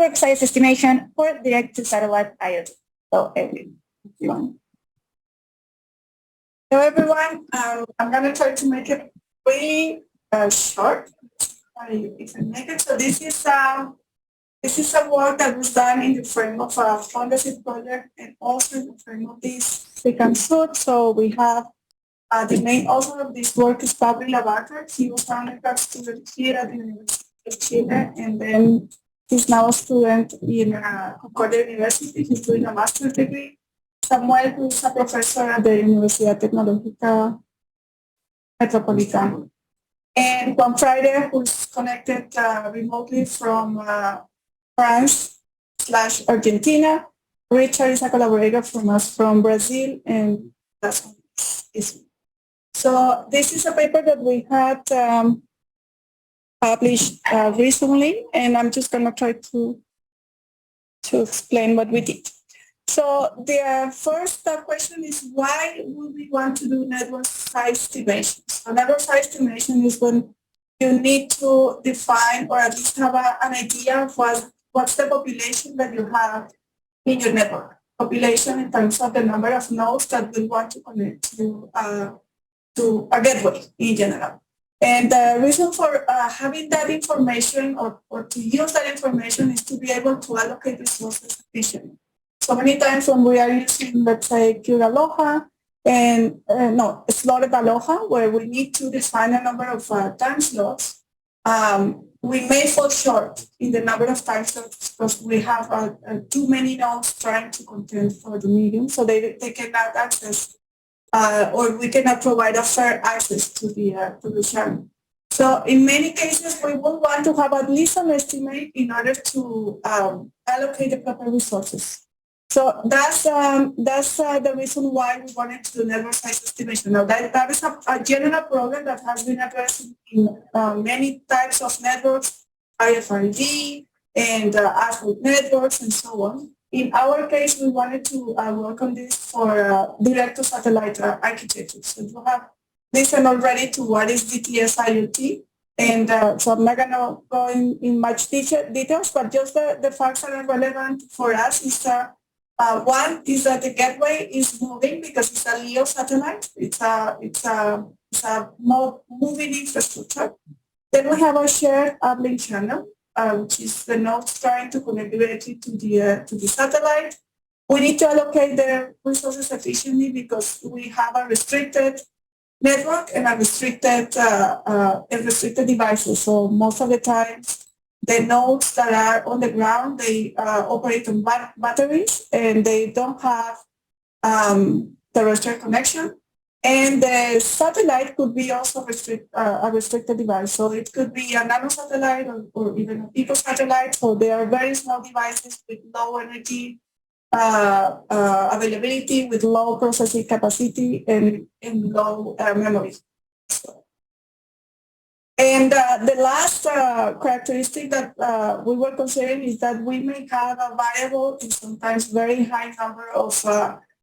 network size estimation for direct-to-satellite IoT. So, everyone. Hello, everyone. I'm going to try to make it pretty short. If I make it. So this is a work that was done in the frame of a Fondasit project and also in the frame of this second suit. So we have the main author of this work is Pablo Labarca. He was an undergrad student here at the University of Chile, and then he's now a student in Concordia University. He's doing a master's degree. Samuel, who is a professor at the Universidad Tecnológica Metropolitana. And Juan Friday, who's connected remotely from France/Argentina. Richard is a collaborator from us from Brazil, and that's is. So this is a paper that we had published recently, and I'm just going to try to explain what we did. So the first question is, why would we want to do network size estimation? So network size estimation is when you need to define or at least have an idea of what's the population that you have in your network. Population in terms of the number of nodes that we want to connect to a gateway in general. And the reason for having that information or to use that information is to be able to allocate resources efficiently. So many times when we are using, let's say, Cure Aloha and Slotted Aloha, where we need to define a number of time slots, we may fall short in the number of time slots because we have too many nodes trying to contend for the medium, so they cannot access or we cannot provide a fair access to the channel. So in many cases, we will want to have at least an estimate in order to allocate the proper resources. So that's the reason why we wanted to do network size estimation. Now that is a general problem that has been addressed in many types of networks, IFRD and ASCII networks and so on. In our case, we wanted to work on this for direct-to-satellite architecture. So you have listened already to what is DTS IoT. And so I'm not going to go in much details, but just the facts that are relevant for us is one is that the gateway is moving because it's a LEO satellite. It's a moving infrastructure. Then we have a shared uplink channel, which is the nodes trying to connect directly to the satellite. We need to allocate the resources efficiently because we have a restricted network and a restricted devices. So most of the time, the nodes that are on the ground, they operate on batteries and they don't have terrestrial connection. And the satellite could be also a restricted device. So it could be a nanosatellite or even a picosatellite. So they are very small devices with low energy availability, with low processing capacity and low memory. And the last characteristic that we were considering is that we may have a variable and sometimes very high number of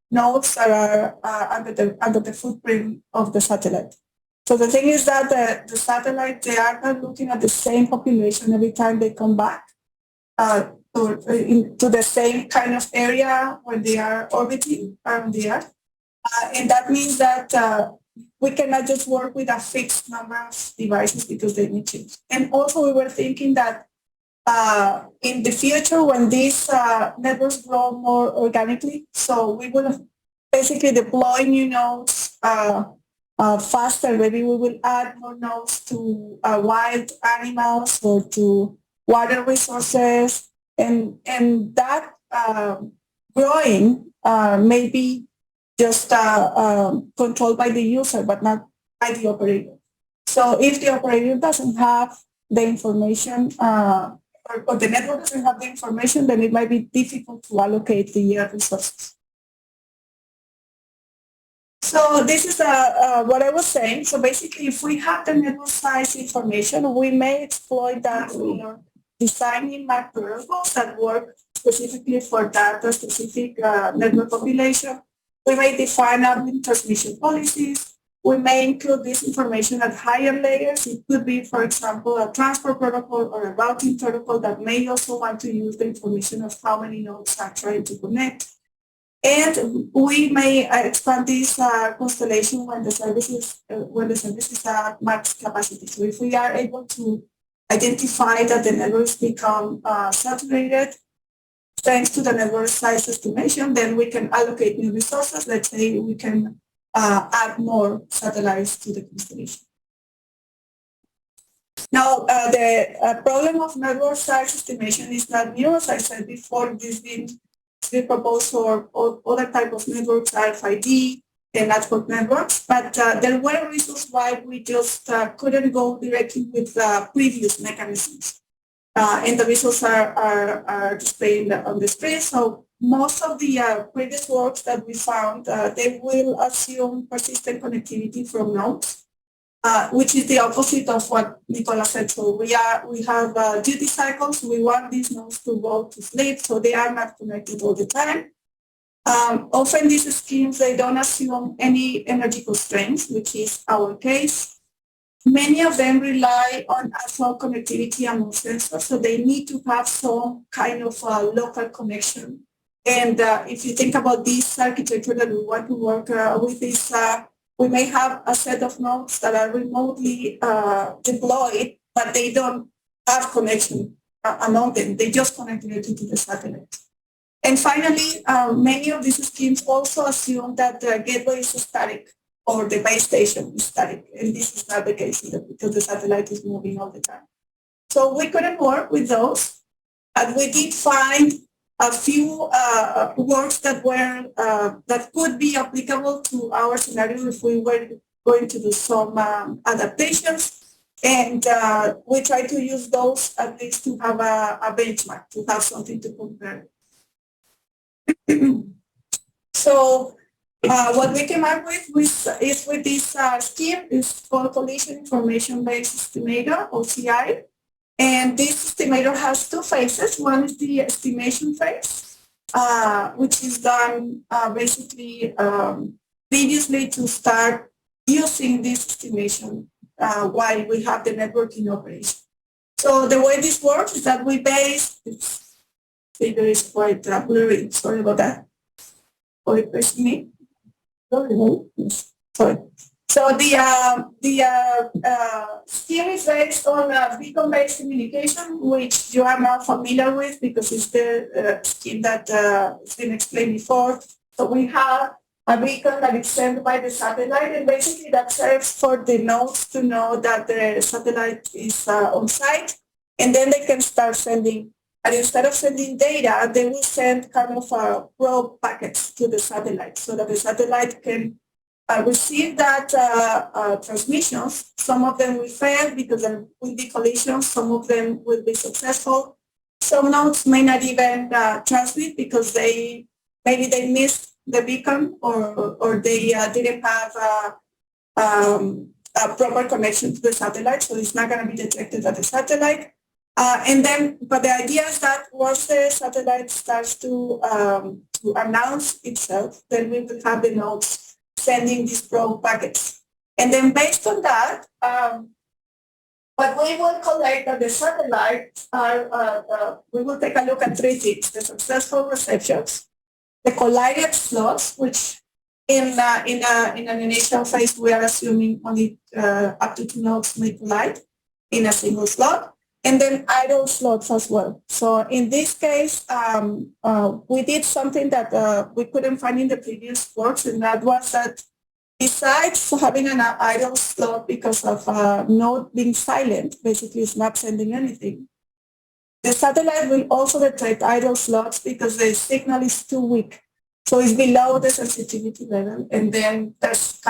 nodes that are under the footprint of the satellite. So the thing is that the satellite, they are not looking at the same population every time they come back to the same kind of area when they are orbiting around the Earth. And that means that we cannot just work with a fixed number of devices because they may change. And also we were thinking that in the future when these networks grow more organically, so we will basically deploy new nodes faster. Maybe we will add more nodes to wild animals or to water resources. And that growing may be just controlled by the user, but not by the operator. So if the operator doesn't have the information or the network doesn't have the information, then it might be difficult to allocate the resources. So this is what I was saying. So basically, if we have the network size information, we may exploit that for designing map protocols that work specifically for that specific network population. We may define uplink transmission policies. we may include this information at higher layers. It could be, for example, a transport protocol or a routing protocol that may also want to use the information of how many nodes are trying to connect. And we may expand this constellation when the services are at max capacity. So if we are able to identify that the networks become saturated thanks to the network size estimation, then we can allocate new resources. Let's say we can add more satellites to the constellation. Now, the problem of network size estimation is that, as I said before, this been proposed for other type of networks, RFID and network networks, but there were reasons why we just couldn't go directly with previous mechanisms. And the results are displayed on the screen. So most of the previous works that we found, they will assume persistent connectivity from nodes, which is the opposite of what Nicola said. So we have duty cycles. We want these nodes to go to sleep, so they are not connected all the time. Often these schemes, they don't assume any energy constraints, which is our case. Many of them rely on as-well connectivity among sensors, so they need to have some kind of local connection. And if you think about this architecture that we want to work with, is we may have a set of nodes that are remotely deployed, but they don't have connection among them. They just connect directly to the satellite. And finally, many of these schemes also assume that the gateway is static, or the base station is static. And this is not the case either, because the satellite is moving all the time. So we couldn't work with those. And we did find a few works that were that could be applicable to our scenario if we were going to do some adaptations. And we try to use those at least to have a benchmark, to have something to compare. So what we came up with is with this scheme is called Collision Information-Based Estimator, OCI. And this estimator has two phases. One is the estimation phase, which is done basically previously to start using this estimation while we have the network in operation. So the way this works is that we base, this figure is quite blurry, sorry about that. Or it pressed me. Sorry. So the scheme is based on beacon-based communication, which you are now familiar with because it's the scheme that has been explained before. So we have a beacon that is sent by the satellite, and basically that serves for the nodes to know that the satellite is on site, and then they can start sending. And instead of sending data, they will send kind of probe packets to the satellite so that the satellite can receive that transmissions. Some of them will fail because there will be collisions. Some of them will be successful. Some nodes may not even transmit because maybe they missed the beacon or they didn't have a proper connection to the satellite, so it's not going to be detected at the satellite. But the idea is that once the satellite starts to announce itself, then we will have the nodes sending these probe packets. And then based on that, what we will collect at the satellite are, we will take a look at three things: the successful receptions, the collided slots, which in an initial phase, we are assuming only up to two nodes may collide in a single slot, and then idle slots as well. So in this case, we did something that we couldn't find in the previous works, and that was that besides having an idle slot because of a node being silent, basically it's not sending anything, the satellite will also detect idle slots because the signal is too weak. So it's below the sensitivity level, and then there's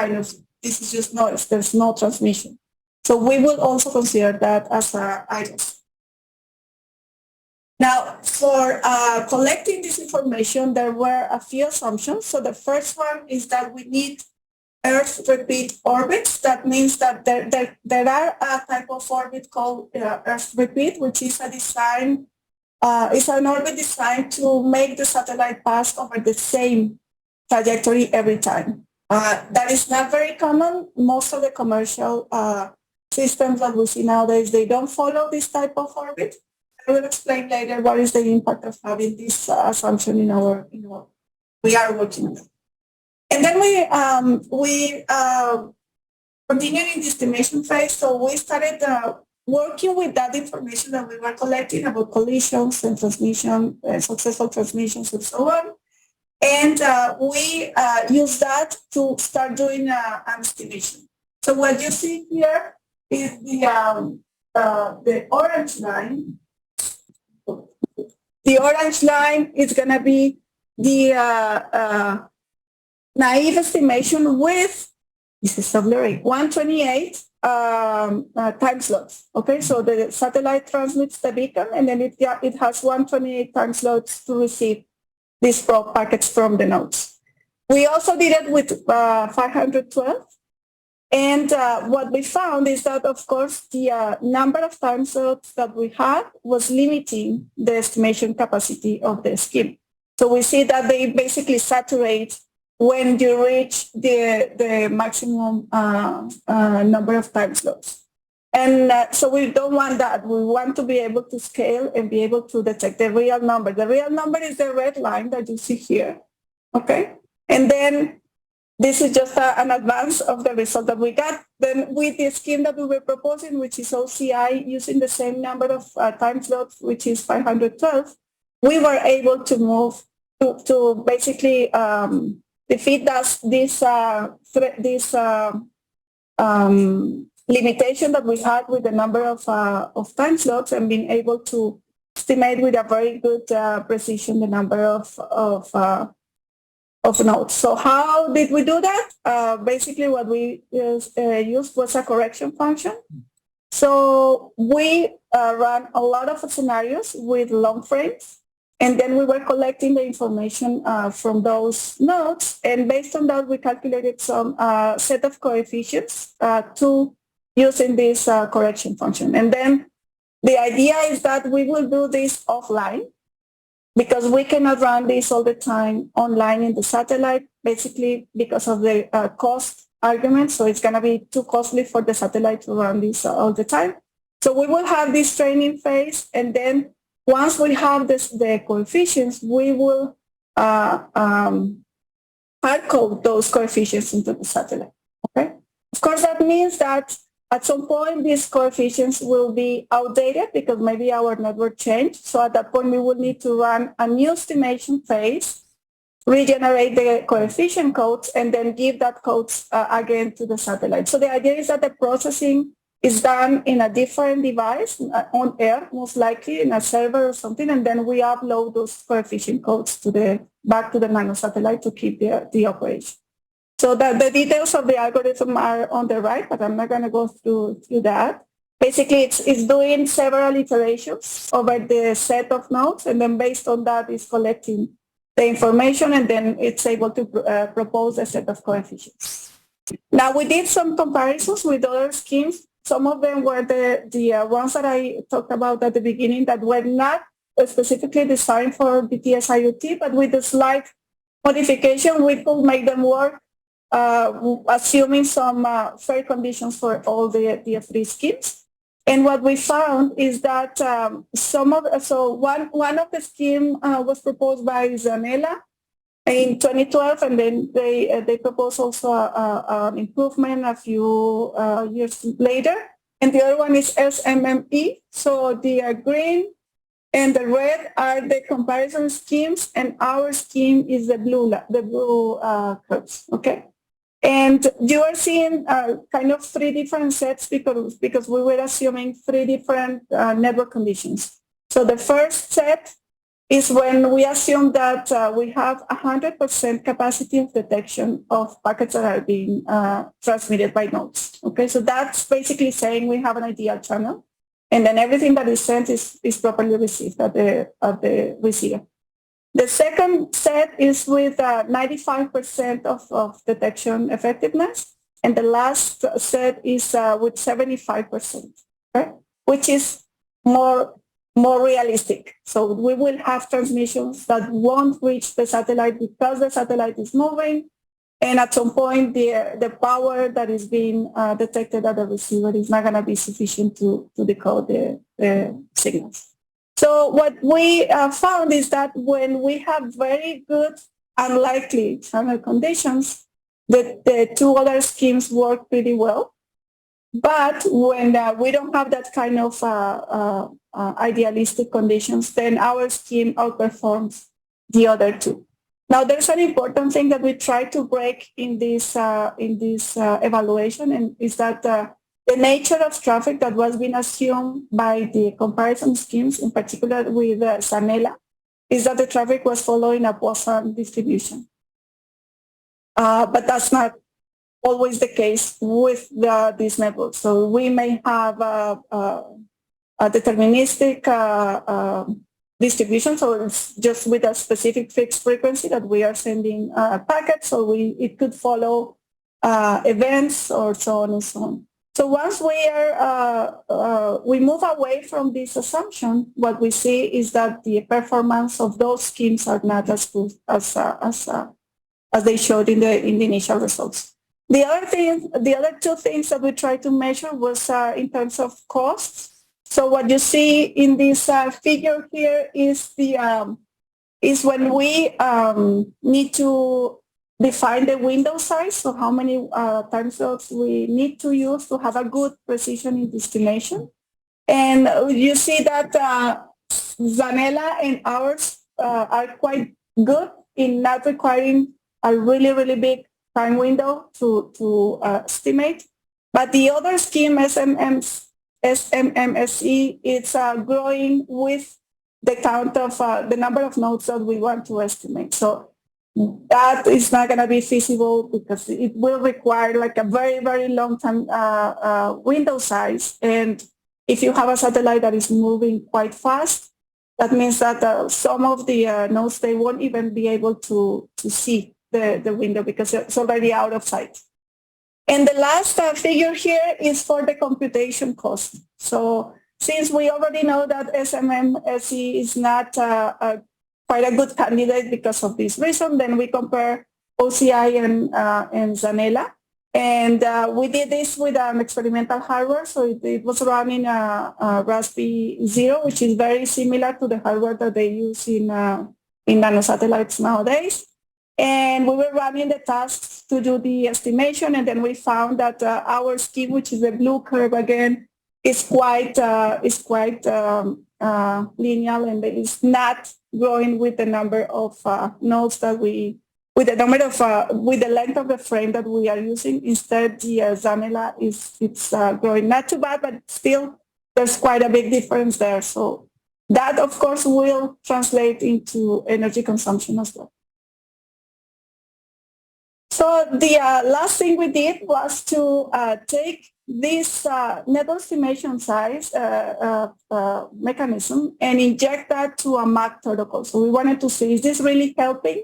this is just noise, there's no transmission. So we will also consider that as idols. Now, for collecting this information, there were a few assumptions. So the first one is that we need Earth repeat orbits. That means that there are a type of orbit called Earth repeat, which is a design, it's an orbit designed to make the satellite pass over the same trajectory every time. That is not very common. Most of the commercial systems that we see nowadays, they don't follow this type of orbit. I will explain later what is the impact of having this assumption in our, we are working on it. And then we continued in the estimation phase. So we started working with that information that we were collecting about collisions and transmission, successful transmissions and so on. And we use that to start doing an estimation. So what you see here is the orange line. The orange line is going to be the naive estimation with, this is so blurry, 128 time slots. Okay, so the satellite transmits the beacon, and then it has 128 time slots to receive these probe packets from the nodes. We also did it with 512. And what we found is that, of course, the number of time slots that we had was limiting the estimation capacity of the scheme. So we see that they basically saturate when you reach the maximum number of time slots. And so we don't want that. We want to be able to scale and be able to detect the real number. The real number is the red line that you see here, okay? And then this is just an advance of the result that we got. Then with the scheme that we were proposing, which is OCI, using the same number of time slots, which is 512, we were able to move to basically defeat this limitation that we had with the number of time slots and being able to estimate with a very good precision the number of nodes. So how did we do that? Basically what we used was a correction function. So we ran a lot of scenarios with long frames, and then we were collecting the information from those nodes, and based on that we calculated some set of coefficients to using this correction function. And then the idea is that we will do this offline because we cannot run this all the time online in the satellite, basically because of the cost argument. So it's going to be too costly for the satellite to run this all the time. So we will have this training phase, and then once we have the coefficients, we will hard code those coefficients into the satellite. Okay. Of course, that means that at some point, these coefficients will be outdated because maybe our network changed. So at that point, we will need to run a new estimation phase, regenerate the coefficient codes, and then give that codes again to the satellite. So the idea is that the processing is done in a different device on air, most likely in a server or something, and then we upload those coefficient codes back to the nanosatellite to keep the operation. So the details of the algorithm are on the right, but I'm not going to go through that. Basically, it's doing several iterations over the set of nodes, and then based on that, it's collecting the information, and then it's able to propose a set of coefficients. Now, we did some comparisons with other schemes. Some of them were the ones that I talked about at the beginning that were not specifically designed for BTS IoT, but with a slight modification, we could make them work assuming some fair conditions for all the three schemes. And what we found is that one of the scheme was proposed by Zanella in 2012, and then they proposed also an improvement a few years later. And the other one is SMME. So the green and the red are the comparison schemes, and our scheme is the blue curves. Okay. And you are seeing kind of three different sets because we were assuming three different network conditions. So the first set is when we assume that we have 100% capacity of detection of packets that are being transmitted by nodes. Okay, so that's basically saying we have an ideal channel, and then everything that is sent is properly received at the receiver. The second set is with 95% of detection effectiveness, and the last set is with 75%, okay? Which is more realistic. So we will have transmissions that won't reach the satellite because the satellite is moving, And at some point, the power that is being detected at the receiver is not going to be sufficient to decode the signals. So what we found is that when we have very good, unlikely channel conditions, the two other schemes work pretty well. But when we don't have that kind of idealistic conditions, then our scheme outperforms the other two. Now, there's an important thing that we try to break in this evaluation, and is that the nature of traffic that was being assumed by the comparison schemes, in particular with Zanella, is that the traffic was following a Poisson distribution. But that's not always the case with these networks. So we may have a deterministic distribution, so it's just with a specific fixed frequency that we are sending packets, so it could follow events or so on and so on. So once we move away from this assumption, what we see is that the performance of those schemes are not as good as they showed in the initial results. The other two things that we tried to measure was in terms of costs. So what you see in this figure here is when we need to define the window size, so how many time slots we need to use to have a good precision in the estimation. And you see that Zanella and ours are quite good in not requiring a really, really big time window to estimate. But the other scheme, SMMSE, it's growing with the count of the number of nodes that we want to estimate. So that is not going to be feasible because it will require like a very, very long time window size. And if you have a satellite that is moving quite fast, that means that some of the nodes, they won't even be able to see the window because it's already out of sight. And the last figure here is for the computation cost. So since we already know that SMMSE is not quite a good candidate because of this reason, then we compare OCI and Zanella. And we did this with an experimental hardware. So it was running a Raspberry Zero, which is very similar to the hardware that they use in nanosatellites nowadays. And we were running the tasks to do the estimation, and then we found that our scheme, which is the blue curve again, is quite linear, and it is not growing with the number of nodes that with the length of the frame that we are using. Instead, the Zanella it's growing not too bad, but still there's quite a big difference there. So that, of course, will translate into energy consumption as well. So the last thing we did was to take this network estimation size mechanism and inject that to a MAC protocol. So we wanted to see, is this really helping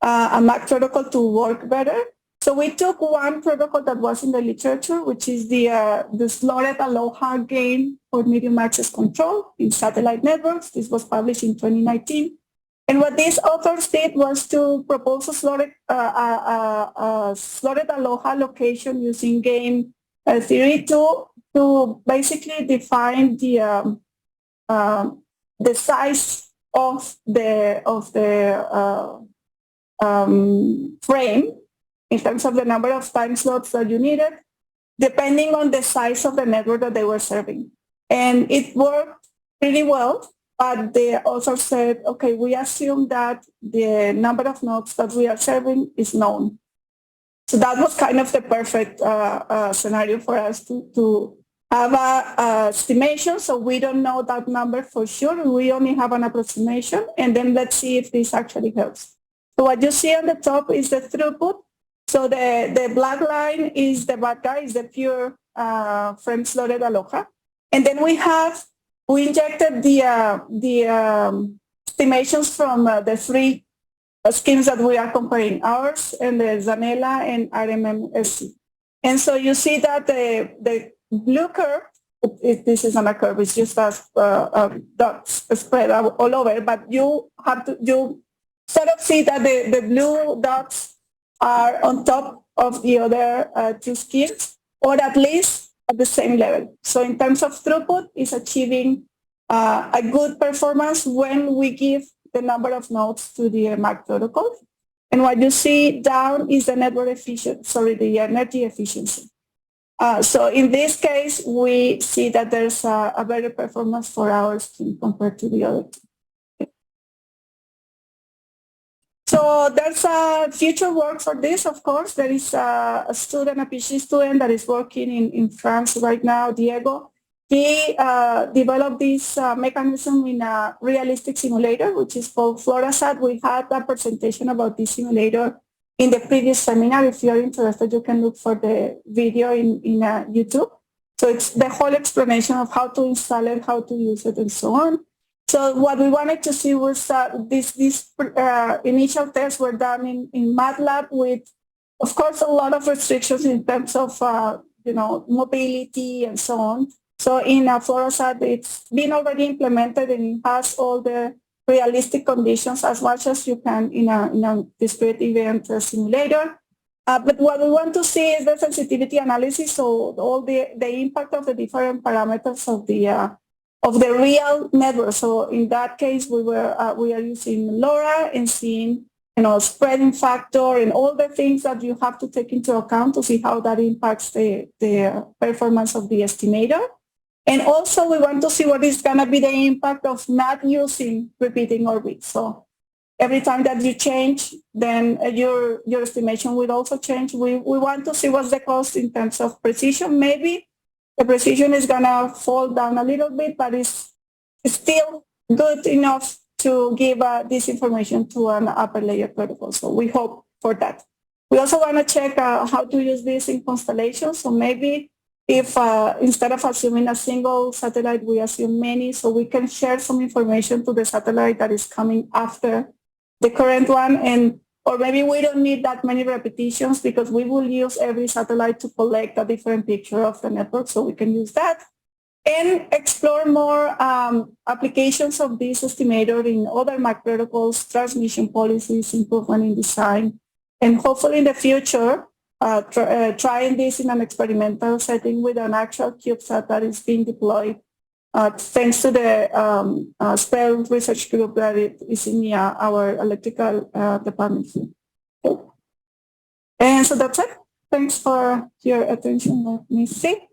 a MAC protocol to work better? So we took one protocol that was in the literature, which is the slotted aloha gain for medium access control in satellite networks. This was published in 2019. And what these authors did was to propose a slotted aloha location using game theory to basically define the size of the frame in terms of the number of time slots that you needed, depending on the size of the network that they were serving. And it worked pretty well. But they also said, okay, we assume that the number of nodes that we are serving is known. So that was kind of the perfect scenario for us to have a estimation. So we don't know that number for sure. We only have an approximation. And then let's see if this actually helps. So what you see on the top is the throughput. So the black line is the bad guy, is the pure frame slotted aloha. And then we injected the estimations from the three schemes that we are comparing, ours and the Zanella and RMMSC. And so you see that the blue curve, this is not a curve, it's just a dots spread all over, but you sort of see that the blue dots are on top of the other two skills, or at least at the same level. So in terms of throughput, it's achieving a good performance when we give the number of nodes to the MAC protocol. And what you see down is the network efficiency, the energy efficiency. So in this case, we see that there's a better performance for our scheme compared to the other two. So there's a future work for this, of course. There is a student, a PhD student that is working in France right now, Diego. He developed this mechanism in a realistic simulator, which is called Florasat. We had a presentation about this simulator in the previous seminar. If you're interested, you can look for the video in YouTube. So it's the whole explanation of how to install it, how to use it, and so on. So what we wanted to see was these initial tests were done in MATLAB with, of course, a lot of restrictions in terms of mobility and so on. So in Florasat, it's been already implemented and it has all the realistic conditions as much as you can in a discrete event simulator. But what we want to see is the sensitivity analysis, so all the impact of the different parameters of the real network. So in that case, we are using LoRa and seeing spreading factor and all the things that you have to take into account to see how that impacts the performance of the estimator. And also we want to see what is going to be the impact of not using repeating orbits. So every time that you change, then your estimation will also change. We want to see what's the cost in terms of precision. Maybe the precision is going to fall down a little bit, but it's still good enough to give this information to an upper layer protocol. So we hope for that. We also want to check how to use this in constellations. So maybe if instead of assuming a single satellite, we assume many, so we can share some information to the satellite that is coming after the current one, or maybe we don't need that many repetitions because we will use every satellite to collect a different picture of the network, so we can use that. And explore more applications of this estimator in other MAC protocols, transmission policies, improvement in design, and hopefully in the future, trying this in an experimental setting with an actual CubeSat that is being deployed thanks to the SPEL research group that is in our electrical department here. And so that's it. Thanks for your attention. Let me see.